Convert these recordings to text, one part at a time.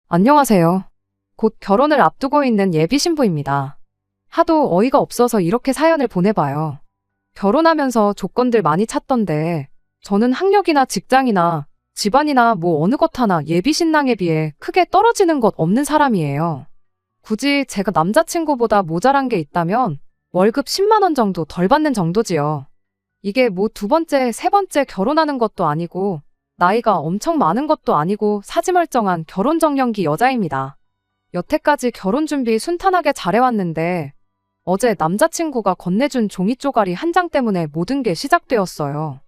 안녕하세요. 곧 결혼을 앞두고 있는 예비 신부입니다. 하도 어이가 없어서 이렇게 사연을 보내봐요. 결혼하면서 조건들 많이 찾던데 저는 학력이나 직장이나 집안이나 뭐 어느 것 하나 예비 신랑에 비해 크게 떨어지는 것 없는 사람이에요. 굳이 제가 남자친구보다 모자란 게 있다면 월급 10만 원 정도 덜 받는 정도지요. 이게 뭐 두 번째, 세 번째 결혼하는 것도 아니고 나이가 엄청 많은 것도 아니고 사지멀쩡한 결혼정년기 여자입니다. 여태까지 결혼 준비 순탄하게 잘해왔는데 어제 남자친구가 건네준 종이 쪼가리 한 장 때문에 모든 게 시작되었어요.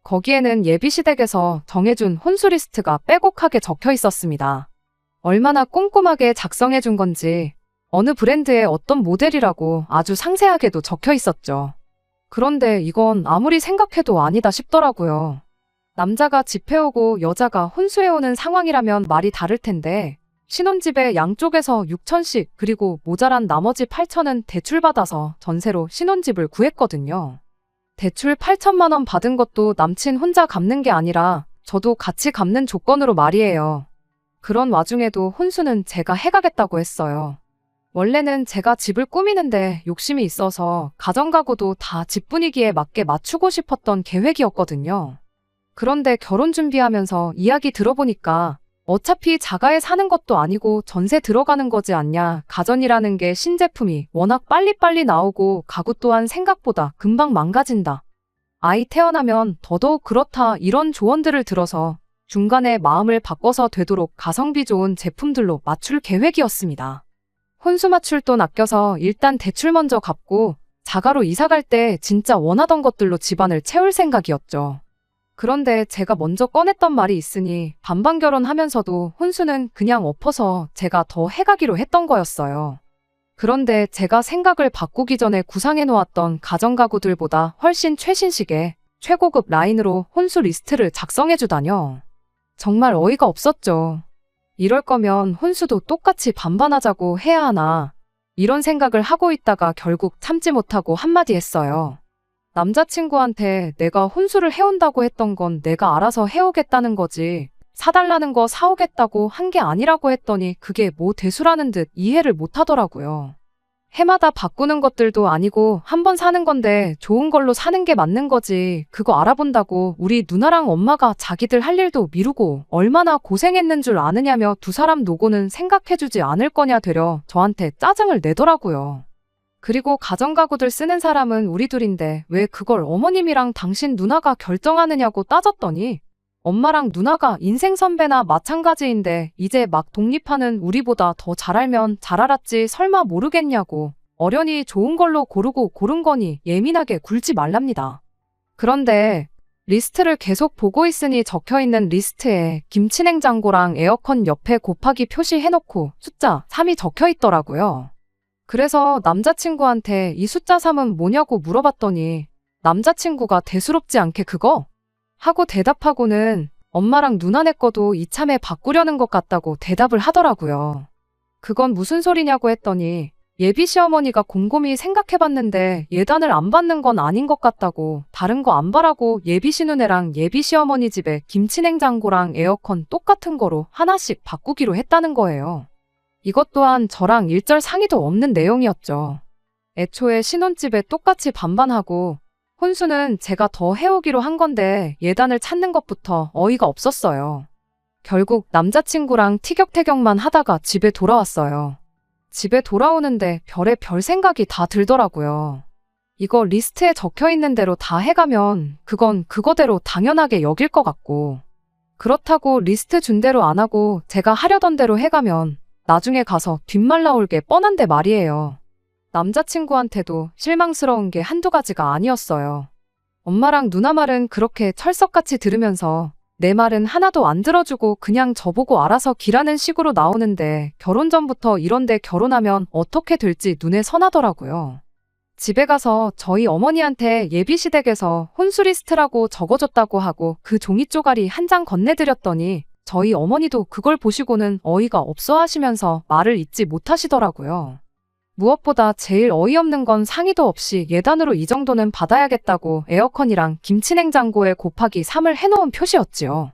거기에는 예비시댁에서 정해준 혼수 리스트가 빼곡하게 적혀 있었습니다. 얼마나 꼼꼼하게 작성해준 건지 어느 브랜드의 어떤 모델이라고 아주 상세하게도 적혀 있었죠. 그런데 이건 아무리 생각해도 아니다 싶더라고요. 남자가 집해오고 여자가 혼수해오는 상황이라면 말이 다를 텐데 신혼집에 양쪽에서 6천씩 그리고 모자란 나머지 8천은 대출받아서 전세로 신혼집을 구했거든요. 대출 8천만 원 받은 것도 남친 혼자 갚는 게 아니라 저도 같이 갚는 조건으로 말이에요. 그런 와중에도 혼수는 제가 해가겠다고 했어요. 원래는 제가 집을 꾸미는데 욕심이 있어서 가정가구도 다 집 분위기에 맞게 맞추고 싶었던 계획이었거든요. 그런데 결혼 준비하면서 이야기 들어보니까 어차피 자가에 사는 것도 아니고 전세 들어가는 거지 않냐. 가전이라는 게 신제품이 워낙 빨리빨리 나오고 가구 또한 생각보다 금방 망가진다. 아이 태어나면 더더욱 그렇다. 이런 조언들을 들어서 중간에 마음을 바꿔서 되도록 가성비 좋은 제품들로 맞출 계획이었습니다. 혼수 맞출 돈 아껴서 일단 대출 먼저 갚고 자가로 이사 갈 때 진짜 원하던 것들로 집안을 채울 생각이었죠. 그런데 제가 먼저 꺼냈던 말이 있으니 반반 결혼하면서도 혼수는 그냥 엎어서 제가 더 해가기로 했던 거였어요. 그런데 제가 생각을 바꾸기 전에 구상해놓았던 가전가구들보다 훨씬 최신식의 최고급 라인으로 혼수 리스트를 작성해주다뇨. 정말 어이가 없었죠. 이럴 거면 혼수도 똑같이 반반하자고 해야 하나 이런 생각을 하고 있다가 결국 참지 못하고 한마디 했어요. 남자친구한테 내가 혼수를 해온다고 했던 건 내가 알아서 해오겠다는 거지 사달라는 거 사오겠다고 한 게 아니라고 했더니 그게 뭐 대수라는 듯 이해를 못 하더라고요. 해마다 바꾸는 것들도 아니고 한 번 사는 건데 좋은 걸로 사는 게 맞는 거지 그거 알아본다고 우리 누나랑 엄마가 자기들 할 일도 미루고 얼마나 고생했는 줄 아느냐며 두 사람 노고는 생각해주지 않을 거냐 되려 저한테 짜증을 내더라고요. 그리고 가전가구들 쓰는 사람은 우리 둘인데 왜 그걸 어머님이랑 당신 누나가 결정하느냐고 따졌더니 엄마랑 누나가 인생 선배나 마찬가지인데 이제 막 독립하는 우리보다 더 잘 알면 잘 알았지 설마 모르겠냐고 어련히 좋은 걸로 고르고 고른 거니 예민하게 굴지 말랍니다. 그런데 리스트를 계속 보고 있으니 적혀있는 리스트에 김치냉장고랑 에어컨 옆에 곱하기 표시해놓고 숫자 3이 적혀있더라고요. 그래서 남자친구한테 이 숫자 3은 뭐냐고 물어봤더니 남자친구가 대수롭지 않게 그거? 하고 대답하고는 엄마랑 누나네 거도 이참에 바꾸려는 것 같다고 대답을 하더라고요. 그건 무슨 소리냐고 했더니 예비 시어머니가 곰곰이 생각해봤는데 예단을 안 받는 건 아닌 것 같다고 다른 거 안 바라고 예비 시누네랑 예비 시어머니 집에 김치냉장고랑 에어컨 똑같은 거로 하나씩 바꾸기로 했다는 거예요. 이것 또한 저랑 일절 상의도 없는 내용이었죠. 애초에 신혼집에 똑같이 반반하고 혼수는 제가 더 해오기로 한 건데 예단을 찾는 것부터 어이가 없었어요. 결국 남자친구랑 티격태격만 하다가 집에 돌아왔어요. 집에 돌아오는데 별의별 생각이 다 들더라고요. 이거 리스트에 적혀있는 대로 다 해가면 그건 그거대로 당연하게 여길 것 같고 그렇다고 리스트 준 대로 안 하고 제가 하려던 대로 해가면 나중에 가서 뒷말 나올 게 뻔한데 말이에요. 남자친구한테도 실망스러운 게 한두 가지가 아니었어요. 엄마랑 누나 말은 그렇게 철석같이 들으면서 내 말은 하나도 안 들어주고 그냥 저보고 알아서 기라는 식으로 나오는데 결혼 전부터 이런데 결혼하면 어떻게 될지 눈에 선하더라고요. 집에 가서 저희 어머니한테 예비시댁에서 혼수 리스트라고 적어줬다고 하고 그 종이 쪼가리 한 장 건네드렸더니 저희 어머니도 그걸 보시고는 어이가 없어 하시면서 말을 잇지 못하시더라고요. 무엇보다 제일 어이없는 건 상의도 없이 예단으로 이 정도는 받아야겠다고 에어컨이랑 김치냉장고에 곱하기 3을 해놓은 표시였지요.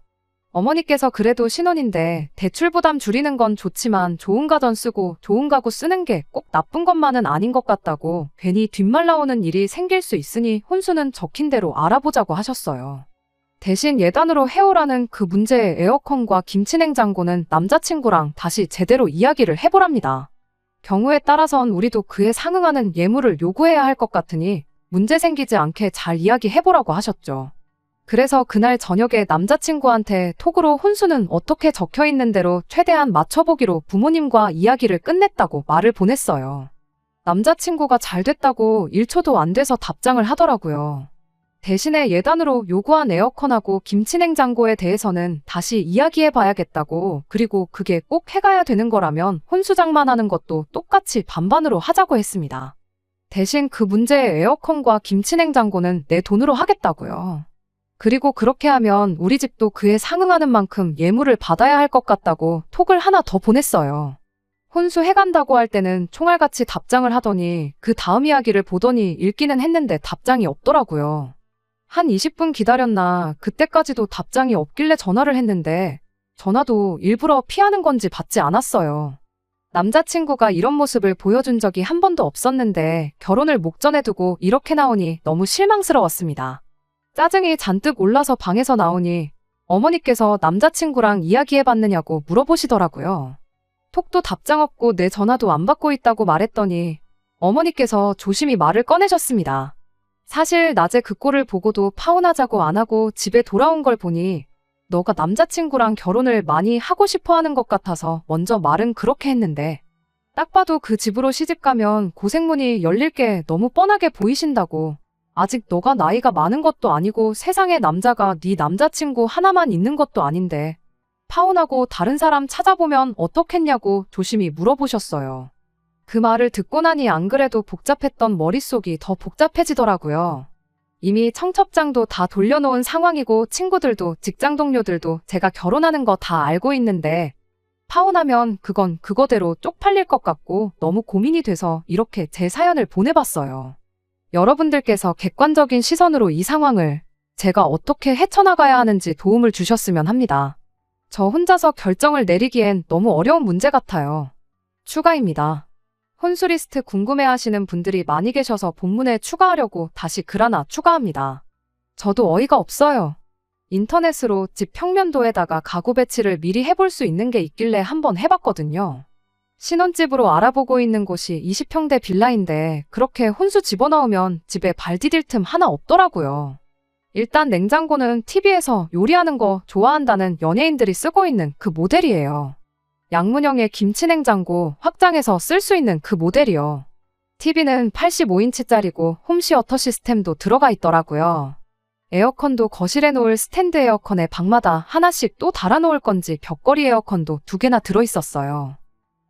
어머니께서 그래도 신혼인데 대출 부담 줄이는 건 좋지만 좋은 가전 쓰고 좋은 가구 쓰는 게 꼭 나쁜 것만은 아닌 것 같다고 괜히 뒷말 나오는 일이 생길 수 있으니 혼수는 적힌 대로 알아보자고 하셨어요. 대신 예단으로 해오라는 그 문제의 에어컨과 김치냉장고는 남자친구랑 다시 제대로 이야기를 해보랍니다. 경우에 따라선 우리도 그에 상응하는 예물을 요구해야 할 것 같으니 문제 생기지 않게 잘 이야기해보라고 하셨죠. 그래서 그날 저녁에 남자친구한테 톡으로 혼수는 어떻게 적혀있는 대로 최대한 맞춰보기로 부모님과 이야기를 끝냈다고 말을 보냈어요. 남자친구가 잘 됐다고 1초도 안 돼서 답장을 하더라고요. 대신에 예단으로 요구한 에어컨하고 김치냉장고에 대해서는 다시 이야기해봐야겠다고, 그리고 그게 꼭 해가야 되는 거라면 혼수 장만하는 것도 똑같이 반반으로 하자고 했습니다. 대신 그 문제의 에어컨과 김치냉장고는 내 돈으로 하겠다고요. 그리고 그렇게 하면 우리 집도 그에 상응하는 만큼 예물을 받아야 할 것 같다고 톡을 하나 더 보냈어요. 혼수해간다고 할 때는 총알같이 답장을 하더니 그 다음 이야기를 보더니 읽기는 했는데 답장이 없더라고요. 한 20분 기다렸나 그때까지도 답장이 없길래 전화를 했는데 전화도 일부러 피하는 건지 받지 않았어요. 남자친구가 이런 모습을 보여준 적이 한 번도 없었는데 결혼을 목전에 두고 이렇게 나오니 너무 실망스러웠습니다. 짜증이 잔뜩 올라서 방에서 나오니 어머니께서 남자친구랑 이야기해봤느냐고 물어보시더라고요. 톡도 답장 없고 내 전화도 안 받고 있다고 말했더니 어머니께서 조심히 말을 꺼내셨습니다. 사실 낮에 그 꼴을 보고도 파혼하자고 안 하고 집에 돌아온 걸 보니 너가 남자친구랑 결혼을 많이 하고 싶어 하는 것 같아서 먼저 말은 그렇게 했는데 딱 봐도 그 집으로 시집가면 고생문이 열릴 게 너무 뻔하게 보이신다고. 아직 너가 나이가 많은 것도 아니고 세상에 남자가 네 남자친구 하나만 있는 것도 아닌데 파혼하고 다른 사람 찾아보면 어떻겠냐고 조심히 물어보셨어요. 그 말을 듣고 나니 안 그래도 복잡했던 머릿속이 더 복잡해지더라고요. 이미 청첩장도 다 돌려놓은 상황이고 친구들도 직장 동료들도 제가 결혼하는 거 다 알고 있는데 파혼하면 그건 그거대로 쪽팔릴 것 같고 너무 고민이 돼서 이렇게 제 사연을 보내봤어요. 여러분들께서 객관적인 시선으로 이 상황을 제가 어떻게 헤쳐나가야 하는지 도움을 주셨으면 합니다. 저 혼자서 결정을 내리기엔 너무 어려운 문제 같아요. 추가입니다. 혼수 리스트 궁금해하시는 분들이 많이 계셔서 본문에 추가하려고 다시 글 하나 추가합니다. 저도 어이가 없어요. 인터넷으로 집 평면도에다가 가구 배치를 미리 해볼 수 있는 게 있길래 한번 해봤거든요. 신혼집으로 알아보고 있는 곳이 20평대 빌라인데 그렇게 혼수 집어넣으면 집에 발 디딜 틈 하나 없더라고요. 일단 냉장고는 TV에서 요리하는 거 좋아한다는 연예인들이 쓰고 있는 그 모델이에요. 양문형의 김치냉장고 확장해서 쓸 수 있는 그 모델이요. TV는 85인치짜리고 홈시어터 시스템도 들어가 있더라고요. 에어컨도 거실에 놓을 스탠드 에어컨에 방마다 하나씩 또 달아놓을 건지 벽걸이 에어컨도 2개나 들어있었어요.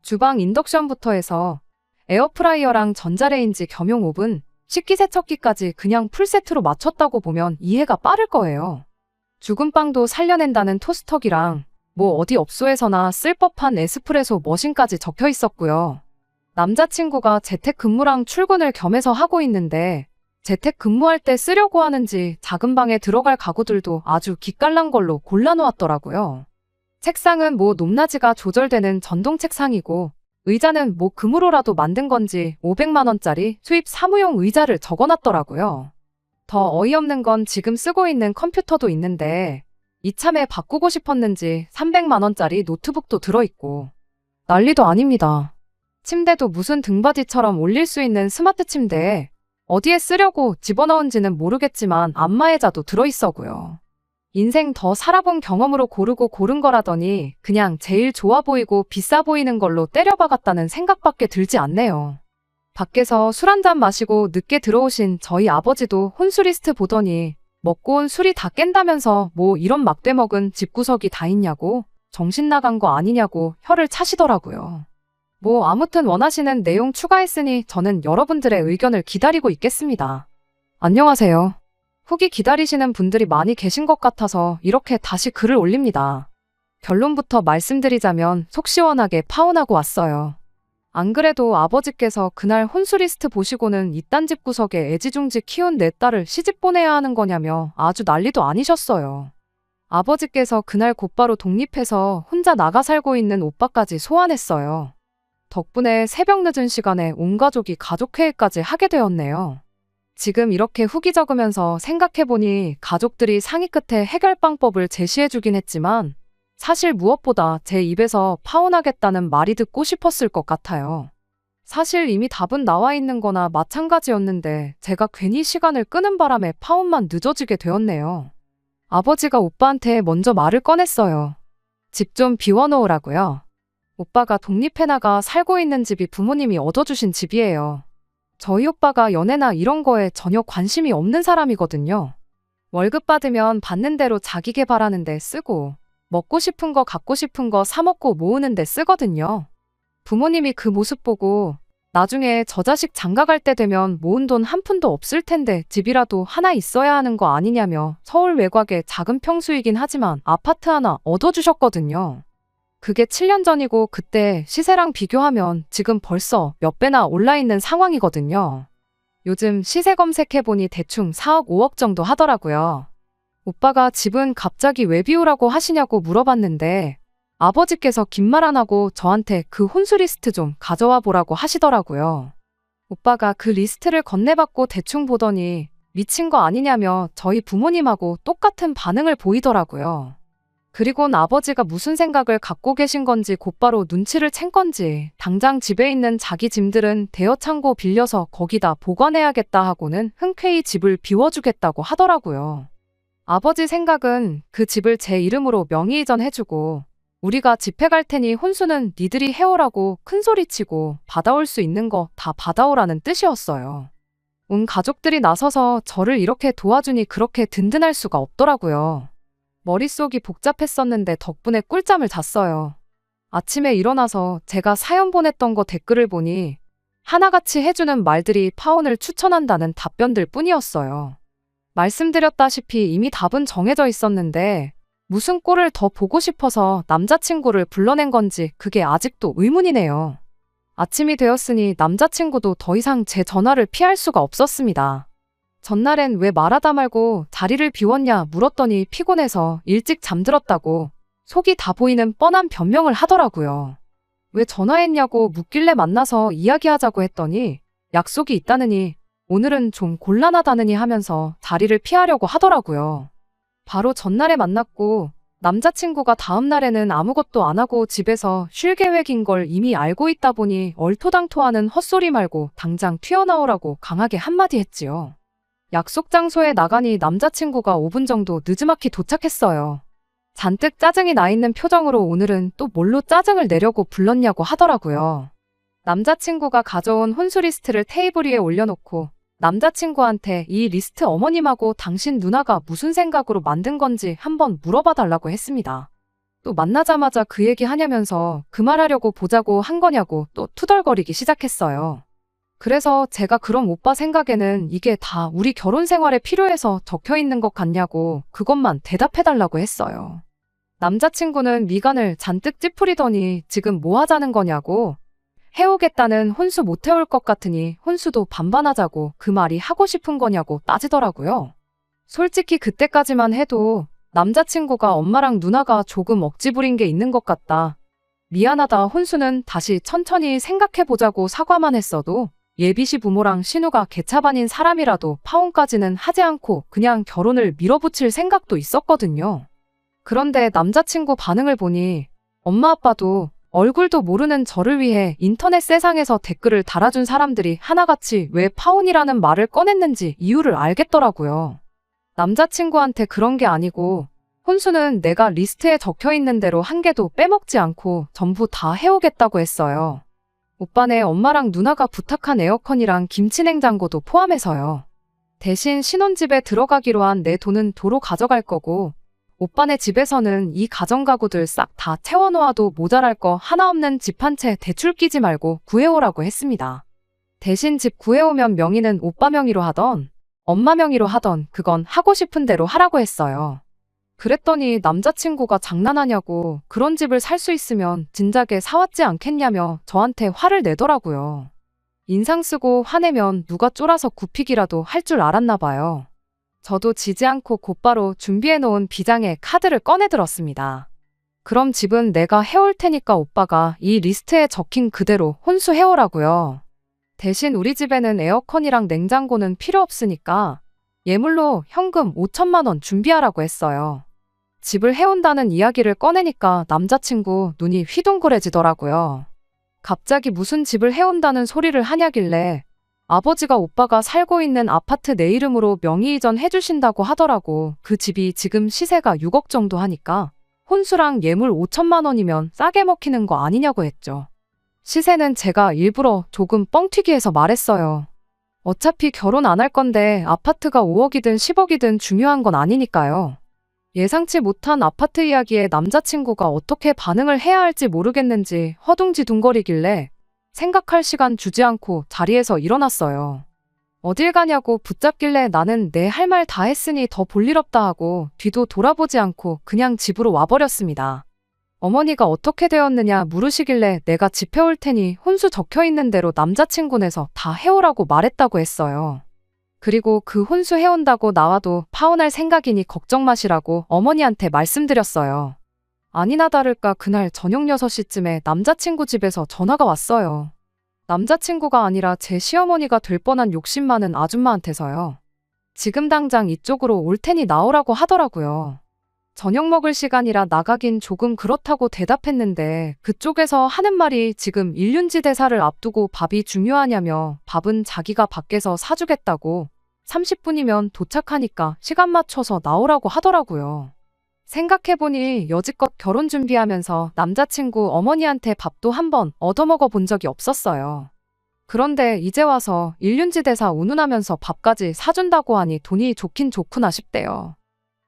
주방 인덕션부터 해서 에어프라이어랑 전자레인지 겸용 오븐, 식기세척기까지 그냥 풀세트로 맞췄다고 보면 이해가 빠를 거예요. 죽은 빵도 살려낸다는 토스터기랑 뭐 어디 업소에서나 쓸 법한 에스프레소 머신까지 적혀 있었고요. 남자친구가 재택근무랑 출근을 겸해서 하고 있는데 재택근무할 때 쓰려고 하는지 작은 방에 들어갈 가구들도 아주 기깔난 걸로 골라놓았더라고요. 책상은 뭐 높낮이가 조절되는 전동 책상이고 의자는 뭐 금으로라도 만든 건지 500만 원짜리 수입 사무용 의자를 적어놨더라고요. 더 어이없는 건 지금 쓰고 있는 컴퓨터도 있는데 이참에 바꾸고 싶었는지 300만 원짜리 노트북도 들어있고 난리도 아닙니다. 침대도 무슨 등받이처럼 올릴 수 있는 스마트 침대에 어디에 쓰려고 집어넣은지는 모르겠지만 안마의자도 들어있어고요. 인생 더 살아본 경험으로 고르고 고른 거라더니 그냥 제일 좋아 보이고 비싸 보이는 걸로 때려박았다는 생각밖에 들지 않네요. 밖에서 술 한잔 마시고 늦게 들어오신 저희 아버지도 혼수 리스트 보더니 먹고 온 술이 다 깬다면서 뭐 이런 막대 먹은 집구석이 다 있냐고 정신 나간 거 아니냐고 혀를 차시더라고요. 뭐 아무튼 원하시는 내용 추가했으니 저는 여러분들의 의견을 기다리고 있겠습니다. 안녕하세요. 후기 기다리시는 분들이 많이 계신 것 같아서 이렇게 다시 글을 올립니다. 결론부터 말씀드리자면 속 시원하게 파혼하고 왔어요. 안 그래도 아버지께서 그날 혼수 리스트 보시고는 이딴 집 구석에 애지중지 키운 내 딸을 시집 보내야 하는 거냐며 아주 난리도 아니셨어요. 아버지께서 그날 곧바로 독립해서 혼자 나가 살고 있는 오빠까지 소환했어요. 덕분에 새벽 늦은 시간에 온 가족이 가족회의까지 하게 되었네요. 지금 이렇게 후기 적으면서 생각해보니 가족들이 상의 끝에 해결 방법을 제시해주긴 했지만 사실 무엇보다 제 입에서 파혼하겠다는 말이 듣고 싶었을 것 같아요. 사실 이미 답은 나와 있는 거나 마찬가지였는데 제가 괜히 시간을 끄는 바람에 파혼만 늦어지게 되었네요. 아버지가 오빠한테 먼저 말을 꺼냈어요. 집 좀 비워놓으라고요. 오빠가 독립해 나가 살고 있는 집이 부모님이 얻어주신 집이에요. 저희 오빠가 연애나 이런 거에 전혀 관심이 없는 사람이거든요. 월급 받으면 받는 대로 자기 개발하는 데 쓰고 먹고 싶은 거 갖고 싶은 거 사 먹고 모으는 데 쓰거든요. 부모님이 그 모습 보고 나중에 저 자식 장가갈 때 되면 모은 돈 한 푼도 없을 텐데 집이라도 하나 있어야 하는 거 아니냐며 서울 외곽의 작은 평수이긴 하지만 아파트 하나 얻어주셨거든요. 그게 7년 전이고 그때 시세랑 비교하면 지금 벌써 몇 배나 올라 있는 상황이거든요. 요즘 시세 검색해보니 대충 4억 5억 정도 하더라고요. 오빠가 집은 갑자기 왜 비우라고 하시냐고 물어봤는데 아버지께서 긴 말 안 하고 저한테 그 혼수 리스트 좀 가져와 보라고 하시더라고요. 오빠가 그 리스트를 건네받고 대충 보더니 미친 거 아니냐며 저희 부모님하고 똑같은 반응을 보이더라고요. 그리곤 아버지가 무슨 생각을 갖고 계신 건지 곧바로 눈치를 챈 건지 당장 집에 있는 자기 짐들은 대여 창고 빌려서 거기다 보관해야겠다 하고는 흔쾌히 집을 비워주겠다고 하더라고요. 아버지 생각은 그 집을 제 이름으로 명의 이전해주고 우리가 집회 갈 테니 혼수는 니들이 해오라고 큰소리치고 받아올 수 있는 거 다 받아오라는 뜻이었어요. 온 가족들이 나서서 저를 이렇게 도와주니 그렇게 든든할 수가 없더라고요. 머릿속이 복잡했었는데 덕분에 꿀잠을 잤어요. 아침에 일어나서 제가 사연 보냈던 거 댓글을 보니 하나같이 해주는 말들이 파혼을 추천한다는 답변들 뿐이었어요. 말씀드렸다시피 이미 답은 정해져 있었는데 무슨 꼴을 더 보고 싶어서 남자친구를 불러낸 건지 그게 아직도 의문이네요. 아침이 되었으니 남자친구도 더 이상 제 전화를 피할 수가 없었습니다. 전날엔 왜 말하다 말고 자리를 비웠냐 물었더니 피곤해서 일찍 잠들었다고 속이 다 보이는 뻔한 변명을 하더라고요. 왜 전화했냐고 묻길래 만나서 이야기하자고 했더니 약속이 있다느니 오늘은 좀 곤란하다느니 하면서 자리를 피하려고 하더라고요. 바로 전날에 만났고 남자친구가 다음 날에는 아무것도 안 하고 집에서 쉴 계획인 걸 이미 알고 있다 보니 얼토당토하는 헛소리 말고 당장 튀어나오라고 강하게 한마디 했지요. 약속 장소에 나가니 남자친구가 5분 정도 느지막이 도착했어요. 잔뜩 짜증이 나 있는 표정으로 오늘은 또 뭘로 짜증을 내려고 불렀냐고 하더라고요. 남자친구가 가져온 혼수 리스트를 테이블 위에 올려놓고 남자친구한테 이 리스트 어머님하고 당신 누나가 무슨 생각으로 만든 건지 한번 물어봐 달라고 했습니다. 또 만나자마자 그 얘기 하냐면서 그 말하려고 보자고 한 거냐고 또 투덜거리기 시작했어요. 그래서 제가 그럼 오빠 생각에는 이게 다 우리 결혼 생활에 필요해서 적혀 있는 것 같냐고 그것만 대답해달라고 했어요. 남자친구는 미간을 잔뜩 찌푸리더니 지금 뭐 하자는 거냐고 해오겠다는 혼수 못 해올 것 같으니 혼수도 반반하자고 그 말이 하고 싶은 거냐고 따지더라고요. 솔직히 그때까지만 해도 남자친구가 엄마랑 누나가 조금 억지 부린 게 있는 것 같다. 미안하다 혼수는 다시 천천히 생각해보자고 사과만 했어도 예비시 부모랑 신우가 개차반인 사람이라도 파혼까지는 하지 않고 그냥 결혼을 밀어붙일 생각도 있었거든요. 그런데 남자친구 반응을 보니 엄마 아빠도 얼굴도 모르는 저를 위해 인터넷 세상에서 댓글을 달아준 사람들이 하나같이 왜 파혼이라는 말을 꺼냈는지 이유를 알겠더라고요. 남자친구한테 그런 게 아니고 혼수는 내가 리스트에 적혀 있는 대로 한 개도 빼먹지 않고 전부 다 해오겠다고 했어요. 오빠네 엄마랑 누나가 부탁한 에어컨이랑 김치냉장고도 포함해서요. 대신 신혼집에 들어가기로 한 내 돈은 도로 가져갈 거고 오빠네 집에서는 이 가전가구들 싹 다 채워놓아도 모자랄 거 하나 없는 집 한 채 대출 끼지 말고 구해오라고 했습니다. 대신 집 구해오면 명의는 오빠 명의로 하던 엄마 명의로 하던 그건 하고 싶은 대로 하라고 했어요. 그랬더니 남자친구가 장난하냐고 그런 집을 살 수 있으면 진작에 사왔지 않겠냐며 저한테 화를 내더라고요. 인상 쓰고 화내면 누가 쫄아서 굽히기라도 할 줄 알았나 봐요. 저도 지지 않고 곧바로 준비해놓은 비장의 카드를 꺼내들었습니다. 그럼 집은 내가 해올 테니까 오빠가 이 리스트에 적힌 그대로 혼수해오라고요. 대신 우리 집에는 에어컨이랑 냉장고는 필요 없으니까 예물로 현금 5천만 원 준비하라고 했어요. 집을 해온다는 이야기를 꺼내니까 남자친구 눈이 휘둥그레지더라고요. 갑자기 무슨 집을 해온다는 소리를 하냐길래 아버지가 오빠가 살고 있는 아파트 내 이름으로 명의이전 해주신다고 하더라고. 그 집이 지금 시세가 6억 정도 하니까 혼수랑 예물 5천만 원이면 싸게 먹히는 거 아니냐고 했죠. 시세는 제가 일부러 조금 뻥튀기해서 말했어요. 어차피 결혼 안 할 건데 아파트가 5억이든 10억이든 중요한 건 아니니까요. 예상치 못한 아파트 이야기에 남자친구가 어떻게 반응을 해야 할지 모르겠는지 허둥지둥거리길래 생각할 시간 주지 않고 자리에서 일어났어요. 어딜 가냐고 붙잡길래 나는 내 할 말 다 했으니 더 볼일 없다 하고 뒤도 돌아보지 않고 그냥 집으로 와버렸습니다. 어머니가 어떻게 되었느냐 물으시길래 내가 집 해올 테니 혼수 적혀있는 대로 남자친구네서 다 해오라고 말했다고 했어요. 그리고 그 혼수 해온다고 나와도 파혼할 생각이니 걱정 마시라고 어머니한테 말씀드렸어요. 아니나 다를까 그날 저녁 6시쯤에 남자친구 집에서 전화가 왔어요. 남자친구가 아니라 제 시어머니가 될 뻔한 욕심 많은 아줌마한테서요. 지금 당장 이쪽으로 올 테니 나오라고 하더라고요. 저녁 먹을 시간이라 나가긴 조금 그렇다고 대답했는데 그쪽에서 하는 말이 지금 일륜지 대사를 앞두고 밥이 중요하냐며 밥은 자기가 밖에서 사주겠다고 30분이면 도착하니까 시간 맞춰서 나오라고 하더라고요. 생각해보니 여지껏 결혼 준비하면서 남자친구 어머니한테 밥도 한번 얻어먹어 본 적이 없었어요. 그런데 이제 와서 일륜지 대사 운운하면서 밥까지 사준다고 하니 돈이 좋긴 좋구나 싶대요.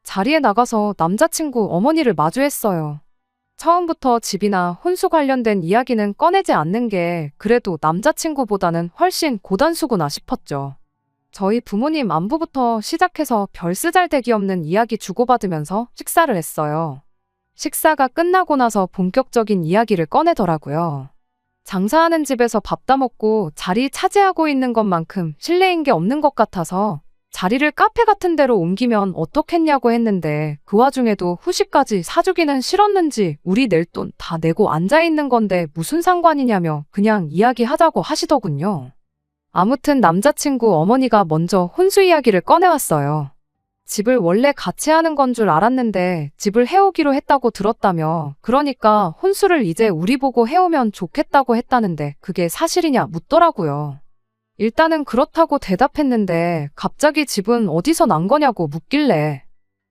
자리에 나가서 남자친구 어머니를 마주했어요. 처음부터 집이나 혼수 관련된 이야기는 꺼내지 않는 게 그래도 남자친구보다는 훨씬 고단수구나 싶었죠. 저희 부모님 안부부터 시작해서 별 쓰잘데기 없는 이야기 주고받으면서 식사를 했어요. 식사가 끝나고 나서 본격적인 이야기를 꺼내더라고요. 장사하는 집에서 밥 다 먹고 자리 차지하고 있는 것만큼 실례인 게 없는 것 같아서 자리를 카페 같은 데로 옮기면 어떻겠냐고 했는데 그 와중에도 후식까지 사주기는 싫었는지 우리 낼 돈 다 내고 앉아있는 건데 무슨 상관이냐며 그냥 이야기하자고 하시더군요. 아무튼 남자친구 어머니가 먼저 혼수 이야기를 꺼내왔어요. 집을 원래 같이 하는 건 줄 알았는데 집을 해오기로 했다고 들었다며 그러니까 혼수를 이제 우리 보고 해오면 좋겠다고 했다는데 그게 사실이냐 묻더라고요. 일단은 그렇다고 대답했는데 갑자기 집은 어디서 난 거냐고 묻길래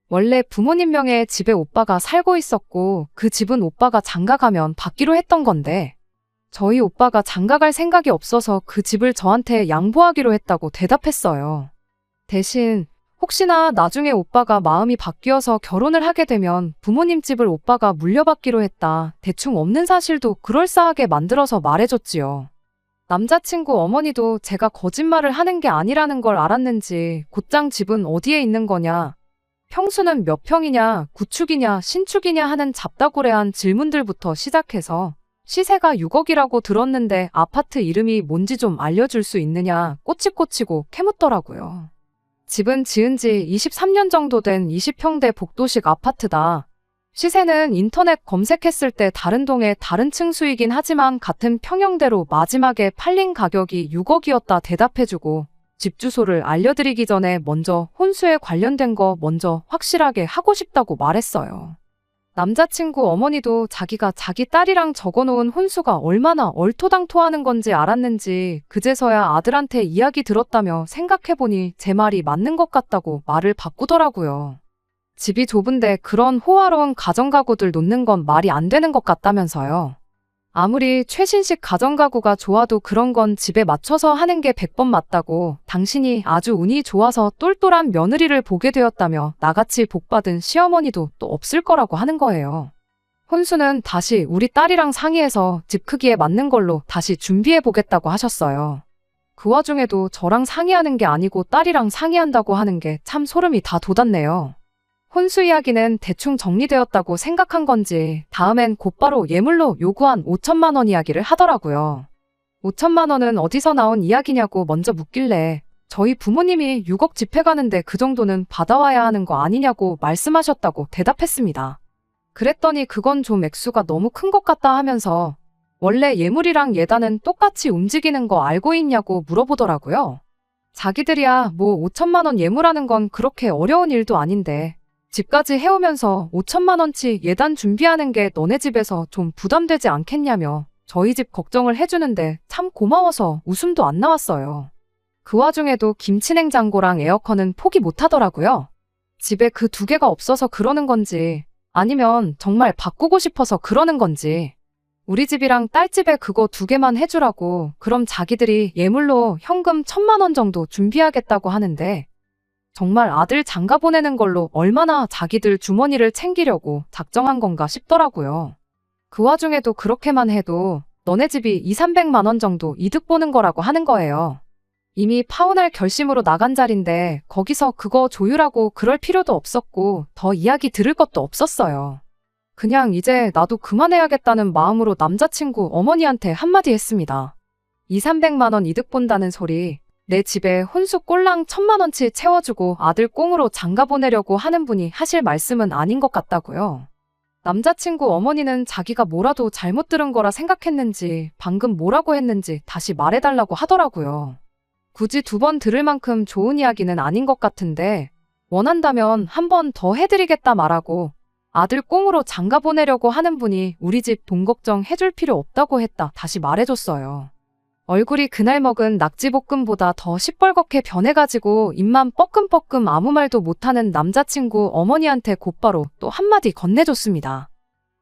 원래 부모님 명의의 집에 오빠가 살고 있었고 그 집은 오빠가 장가가면 받기로 했던 건데 저희 오빠가 장가갈 생각이 없어서 그 집을 저한테 양보하기로 했다고 대답했어요. 대신 혹시나 나중에 오빠가 마음이 바뀌어서 결혼을 하게 되면 부모님 집을 오빠가 물려받기로 했다. 대충 없는 사실도 그럴싸하게 만들어서 말해줬지요. 남자친구 어머니도 제가 거짓말을 하는 게 아니라는 걸 알았는지 곧장 집은 어디에 있는 거냐, 평수는 몇 평이냐, 구축이냐, 신축이냐 하는 잡다구레한 질문들부터 시작해서 시세가 6억이라고 들었는데 아파트 이름이 뭔지 좀 알려줄 수 있느냐 꼬치꼬치고 캐묻더라고요. 집은 지은 지 23년 정도 된 20평대 복도식 아파트다. 시세는 인터넷 검색했을 때 다른 동의 다른 층수이긴 하지만 같은 평형대로 마지막에 팔린 가격이 6억이었다 대답해주고 집 주소를 알려드리기 전에 먼저 혼수에 관련된 거 먼저 확실하게 하고 싶다고 말했어요. 남자친구 어머니도 자기가 자기 딸이랑 적어놓은 혼수가 얼마나 얼토당토하는 건지 알았는지 그제서야 아들한테 이야기 들었다며 생각해보니 제 말이 맞는 것 같다고 말을 바꾸더라고요. 집이 좁은데 그런 호화로운 가정가구들 놓는 건 말이 안 되는 것 같다면서요. 아무리 최신식 가정가구가 좋아도 그런 건 집에 맞춰서 하는 게 100번 맞다고 당신이 아주 운이 좋아서 똘똘한 며느리를 보게 되었다며 나같이 복받은 시어머니도 또 없을 거라고 하는 거예요. 혼수는 다시 우리 딸이랑 상의해서 집 크기에 맞는 걸로 다시 준비해 보겠다고 하셨어요. 그 와중에도 저랑 상의하는 게 아니고 딸이랑 상의한다고 하는 게 참 소름이 다 돋았네요. 혼수 이야기는 대충 정리되었다고 생각한 건지 다음엔 곧바로 예물로 요구한 5천만 원 이야기를 하더라고요. 5천만 원은 어디서 나온 이야기냐고 먼저 묻길래 저희 부모님이 6억 집회 가는데 그 정도는 받아와야 하는 거 아니냐고 말씀하셨다고 대답했습니다. 그랬더니 그건 좀 액수가 너무 큰 것 같다 하면서 원래 예물이랑 예단은 똑같이 움직이는 거 알고 있냐고 물어보더라고요. 자기들이야 뭐 5천만 원 예물하는 건 그렇게 어려운 일도 아닌데 집까지 해오면서 5천만 원치 예단 준비하는 게 너네 집에서 좀 부담되지 않겠냐며 저희 집 걱정을 해주는데 참 고마워서 웃음도 안 나왔어요. 그 와중에도 김치냉장고랑 에어컨은 포기 못 하더라고요. 집에 그 두 개가 없어서 그러는 건지 아니면 정말 바꾸고 싶어서 그러는 건지. 우리 집이랑 딸 집에 그거 두 개만 해주라고 그럼 자기들이 예물로 현금 1,000만 원 정도 준비하겠다고 하는데 정말 아들 장가 보내는 걸로 얼마나 자기들 주머니를 챙기려고 작정한 건가 싶더라고요. 그 와중에도 그렇게만 해도 너네 집이 200~300만 원 정도 이득 보는 거라고 하는 거예요. 이미 파혼할 결심으로 나간 자리인데 거기서 그거 조율하고 그럴 필요도 없었고 더 이야기 들을 것도 없었어요. 그냥 이제 나도 그만해야겠다는 마음으로 남자친구 어머니한테 한마디 했습니다. 200~300만 원 이득 본다는 소리, 내 집에 혼수 꼴랑 1,000만 원치 채워주고 아들 꽁으로 장가 보내려고 하는 분이 하실 말씀은 아닌 것 같다고요. 남자친구 어머니는 자기가 뭐라도 잘못 들은 거라 생각했는지 방금 뭐라고 했는지 다시 말해달라고 하더라고요. 굳이 2번 들을 만큼 좋은 이야기는 아닌 것 같은데 원한다면 한 번 더 해드리겠다 말하고 아들 꽁으로 장가 보내려고 하는 분이 우리 집 돈 걱정 해줄 필요 없다고 했다 다시 말해줬어요. 얼굴이 그날 먹은 낙지볶음보다 더 시뻘겋게 변해가지고 입만 뻐끔뻐끔 아무 말도 못하는 남자친구 어머니한테 곧바로 또 한마디 건네줬습니다.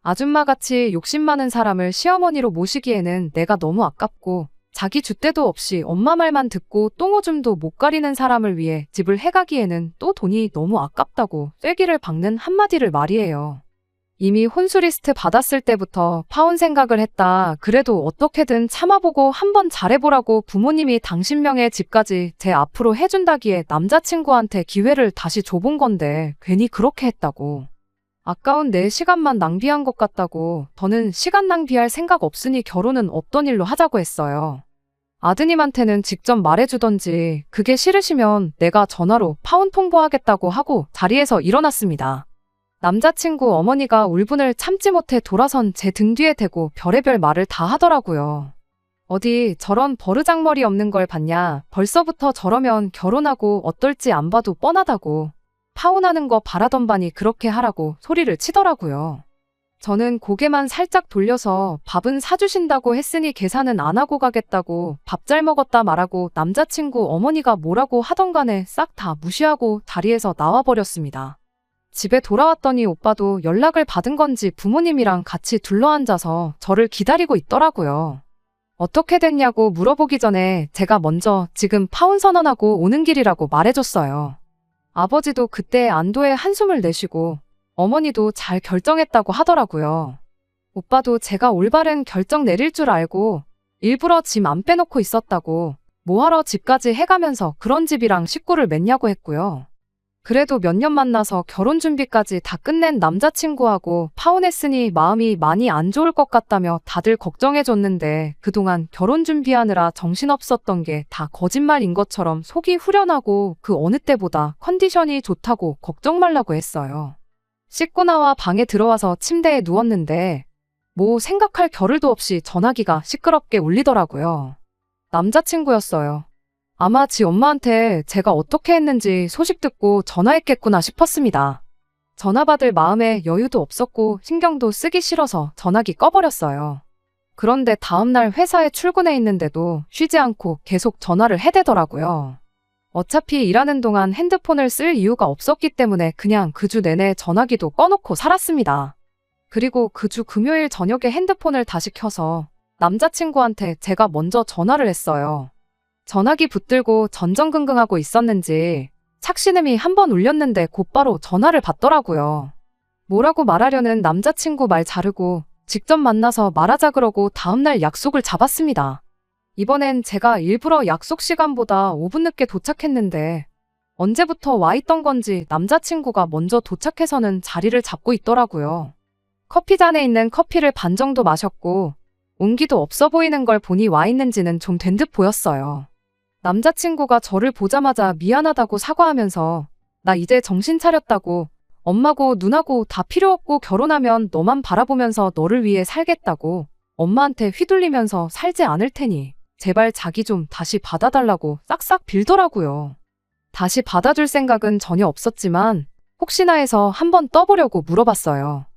아줌마같이 욕심 많은 사람을 시어머니로 모시기에는 내가 너무 아깝고 자기 줏대도 없이 엄마 말만 듣고 똥오줌도 못 가리는 사람을 위해 집을 해가기에는 또 돈이 너무 아깝다고 쐐기를 박는 한마디를 말이에요. 이미 혼수 리스트 받았을 때부터 파혼 생각을 했다. 그래도 어떻게든 참아보고 한번 잘해보라고 부모님이 당신 명의 집까지 제 앞으로 해준다기에 남자친구한테 기회를 다시 줘본 건데 괜히 그렇게 했다고. 아까운 내 시간만 낭비한 것 같다고. 저는 시간 낭비할 생각 없으니 결혼은 없던 일로 하자고 했어요. 아드님한테는 직접 말해주던지 그게 싫으시면 내가 전화로 파혼 통보하겠다고 하고 자리에서 일어났습니다. 남자친구 어머니가 울분을 참지 못해 돌아선 제 등 뒤에 대고 별의별 말을 다 하더라고요. 어디 저런 버르장머리 없는 걸 봤냐. 벌써부터 저러면 결혼하고 어떨지 안 봐도 뻔하다고. 파혼하는 거 바라던 바니 그렇게 하라고 소리를 치더라고요. 저는 고개만 살짝 돌려서 밥은 사주신다고 했으니 계산은 안 하고 가겠다고 밥 잘 먹었다 말하고 남자친구 어머니가 뭐라고 하던 간에 싹 다 무시하고 자리에서 나와버렸습니다. 집에 돌아왔더니 오빠도 연락을 받은 건지 부모님이랑 같이 둘러앉아서 저를 기다리고 있더라고요. 어떻게 됐냐고 물어보기 전에 제가 먼저 지금 파혼 선언하고 오는 길이라고 말해줬어요. 아버지도 그때 안도의 한숨을 내쉬고 어머니도 잘 결정했다고 하더라고요. 오빠도 제가 올바른 결정 내릴 줄 알고 일부러 짐 안 빼놓고 있었다고 뭐하러 집까지 해가면서 그런 집이랑 식구를 맺냐고 했고요. 그래도 몇 년 만나서 결혼 준비까지 다 끝낸 남자친구하고 파혼했으니 마음이 많이 안 좋을 것 같다며 다들 걱정해줬는데 그동안 결혼 준비하느라 정신없었던 게 다 거짓말인 것처럼 속이 후련하고 그 어느 때보다 컨디션이 좋다고 걱정 말라고 했어요. 씻고 나와 방에 들어와서 침대에 누웠는데 뭐 생각할 겨를도 없이 전화기가 시끄럽게 울리더라고요. 남자친구였어요. 아마 지 엄마한테 제가 어떻게 했는지 소식 듣고 전화했겠구나 싶었습니다. 전화 받을 마음에 여유도 없었고 신경도 쓰기 싫어서 전화기 꺼버렸어요. 그런데 다음날 회사에 출근해 있는데도 쉬지 않고 계속 전화를 해대더라고요. 어차피 일하는 동안 핸드폰을 쓸 이유가 없었기 때문에 그냥 그 주 내내 전화기도 꺼놓고 살았습니다. 그리고 그 주 금요일 저녁에 핸드폰을 다시 켜서 남자친구한테 제가 먼저 전화를 했어요. 전화기 붙들고 전전긍긍하고 있었는지 착신음이 한 번 울렸는데 곧바로 전화를 받더라고요. 뭐라고 말하려는 남자친구 말 자르고 직접 만나서 말하자 그러고 다음날 약속을 잡았습니다. 이번엔 제가 일부러 약속 시간보다 5분 늦게 도착했는데 언제부터 와 있던 건지 남자친구가 먼저 도착해서는 자리를 잡고 있더라고요. 커피잔에 있는 커피를 반 정도 마셨고 온기도 없어 보이는 걸 보니 와 있는지는 좀 된 듯 보였어요. 남자친구가 저를 보자마자 미안하다고 사과하면서 나 이제 정신 차렸다고, 엄마고 누나고 다 필요 없고 결혼하면 너만 바라보면서 너를 위해 살겠다고, 엄마한테 휘둘리면서 살지 않을 테니 제발 자기 좀 다시 받아달라고 싹싹 빌더라고요. 다시 받아줄 생각은 전혀 없었지만 혹시나 해서 한번 떠보려고 물어봤어요.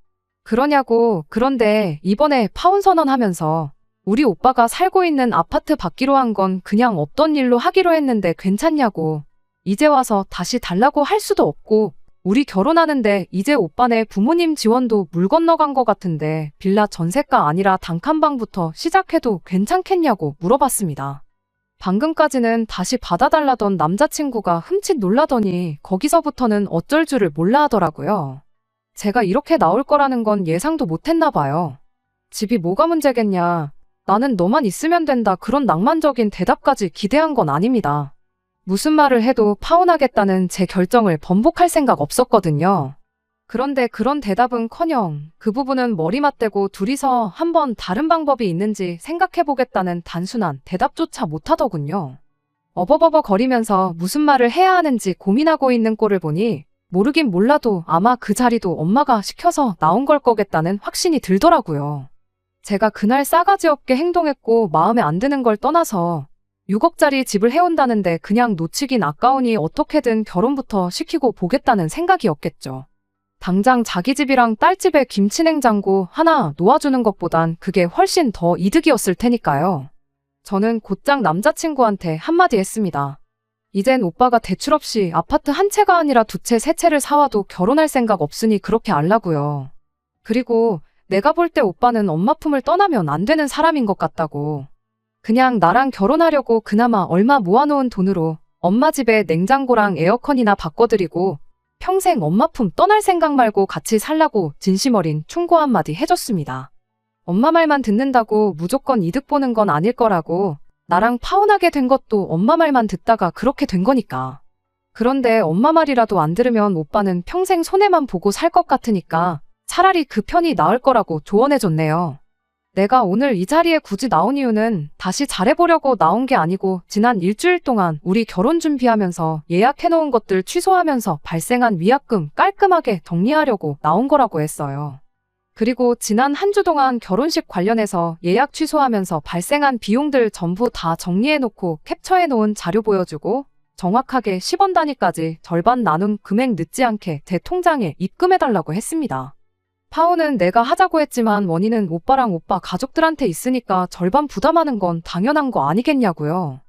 그러냐고. 그런데 이번에 파혼 선언하면서 우리 오빠가 살고 있는 아파트 받기로 한 건 그냥 없던 일로 하기로 했는데 괜찮냐고. 이제 와서 다시 달라고 할 수도 없고, 우리 결혼하는데 이제 오빠네 부모님 지원도 물 건너간 것 같은데 빌라 전세가 아니라 단칸방부터 시작해도 괜찮겠냐고 물어봤습니다. 방금까지는 다시 받아달라던 남자친구가 흠칫 놀라더니 거기서부터는 어쩔 줄을 몰라 하더라고요. 제가 이렇게 나올 거라는 건 예상도 못했나 봐요. 집이 뭐가 문제겠냐. 나는 너만 있으면 된다. 그런 낭만적인 대답까지 기대한 건 아닙니다. 무슨 말을 해도 파혼하겠다는 제 결정을 번복할 생각 없었거든요. 그런데 그런 대답은커녕 그 부분은 머리 맞대고 둘이서 한번 다른 방법이 있는지 생각해보겠다는 단순한 대답조차 못하더군요. 어버버버 거리면서 무슨 말을 해야 하는지 고민하고 있는 꼴을 보니 모르긴 몰라도 아마 그 자리도 엄마가 시켜서 나온 걸 거겠다는 확신이 들더라고요. 제가 그날 싸가지 없게 행동했고 마음에 안 드는 걸 떠나서 6억짜리 집을 해온다는데 그냥 놓치긴 아까우니 어떻게든 결혼부터 시키고 보겠다는 생각이었겠죠. 당장 자기 집이랑 딸 집에 김치냉장고 하나 놓아주는 것보단 그게 훨씬 더 이득이었을 테니까요. 저는 곧장 남자친구한테 한마디 했습니다. 이젠 오빠가 대출 없이 아파트 한 채가 아니라 두 채, 세 채를 사와도 결혼할 생각 없으니 그렇게 알라고요. 그리고 내가 볼 때 오빠는 엄마 품을 떠나면 안 되는 사람인 것 같다고. 그냥 나랑 결혼하려고 그나마 얼마 모아놓은 돈으로 엄마 집에 냉장고랑 에어컨이나 바꿔드리고 평생 엄마 품 떠날 생각 말고 같이 살라고 진심 어린 충고 한마디 해줬습니다. 엄마 말만 듣는다고 무조건 이득 보는 건 아닐 거라고. 나랑 파혼하게 된 것도 엄마 말만 듣다가 그렇게 된 거니까. 그런데 엄마 말이라도 안 들으면 오빠는 평생 손해만 보고 살 것 같으니까 차라리 그 편이 나을 거라고 조언해줬네요. 내가 오늘 이 자리에 굳이 나온 이유는 다시 잘해보려고 나온 게 아니고 지난 일주일 동안 우리 결혼 준비하면서 예약해놓은 것들 취소하면서 발생한 위약금 깔끔하게 정리하려고 나온 거라고 했어요. 그리고 지난 한 주 동안 결혼식 관련해서 예약 취소하면서 발생한 비용들 전부 다 정리해놓고 캡처해놓은 자료 보여주고 정확하게 10원 단위까지 절반 나눈 금액 늦지 않게 제 통장에 입금해달라고 했습니다. 파혼은 내가 하자고 했지만 원인은 오빠랑 오빠 가족들한테 있으니까 절반 부담하는 건 당연한 거 아니겠냐고요.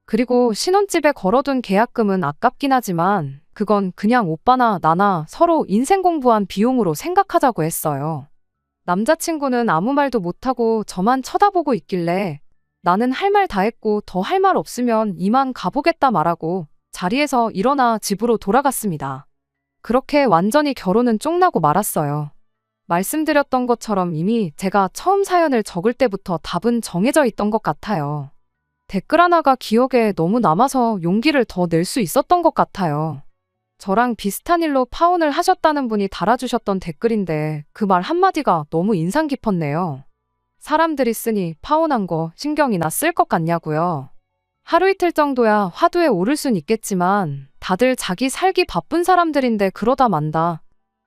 그리고 신혼집에 걸어둔 계약금은 아깝긴 하지만 그건 그냥 오빠나 나나 서로 인생 공부한 비용으로 생각하자고 했어요. 남자친구는 아무 말도 못하고 저만 쳐다보고 있길래 나는 할 말 다 했고 더 할 말 없으면 이만 가보겠다 말하고 자리에서 일어나 집으로 돌아갔습니다. 그렇게 완전히 결혼은 쫑나고 말았어요. 말씀드렸던 것처럼 이미 제가 처음 사연을 적을 때부터 답은 정해져 있던 것 같아요. 댓글 하나가 기억에 너무 남아서 용기를 더 낼 수 있었던 것 같아요. 저랑 비슷한 일로 파혼을 하셨다는 분이 달아주셨던 댓글인데 그 말 한마디가 너무 인상 깊었네요. 사람들이 쓰니 파혼한 거 신경이나 쓸 것 같냐고요. 하루 이틀 정도야 화두에 오를 순 있겠지만 다들 자기 살기 바쁜 사람들인데 그러다 만다.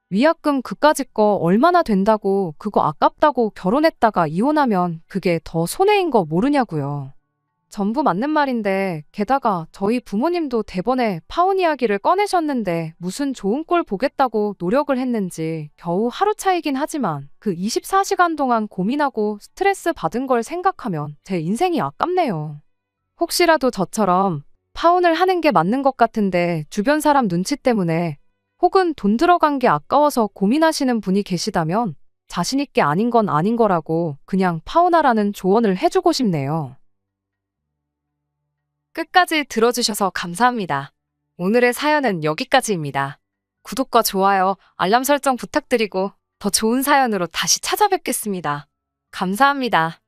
위약금 그까짓 거 얼마나 된다고 그거 아깝다고 결혼했다가 이혼하면 그게 더 손해인 거 모르냐고요. 전부 맞는 말인데 게다가 저희 부모님도 대번에 파혼 이야기를 꺼내셨는데 무슨 좋은 꼴 보겠다고 노력을 했는지 겨우 하루 차이긴 하지만 그 24시간 동안 고민하고 스트레스 받은 걸 생각하면 제 인생이 아깝네요. 혹시라도 저처럼 파혼을 하는 게 맞는 것 같은데 주변 사람 눈치 때문에 혹은 돈 들어간 게 아까워서 고민하시는 분이 계시다면 자신 있게 아닌 건 아닌 거라고 그냥 파혼하라는 조언을 해주고 싶네요. 끝까지 들어주셔서 감사합니다. 오늘의 사연은 여기까지입니다. 구독과 좋아요, 알람 설정 부탁드리고 더 좋은 사연으로 다시 찾아뵙겠습니다. 감사합니다.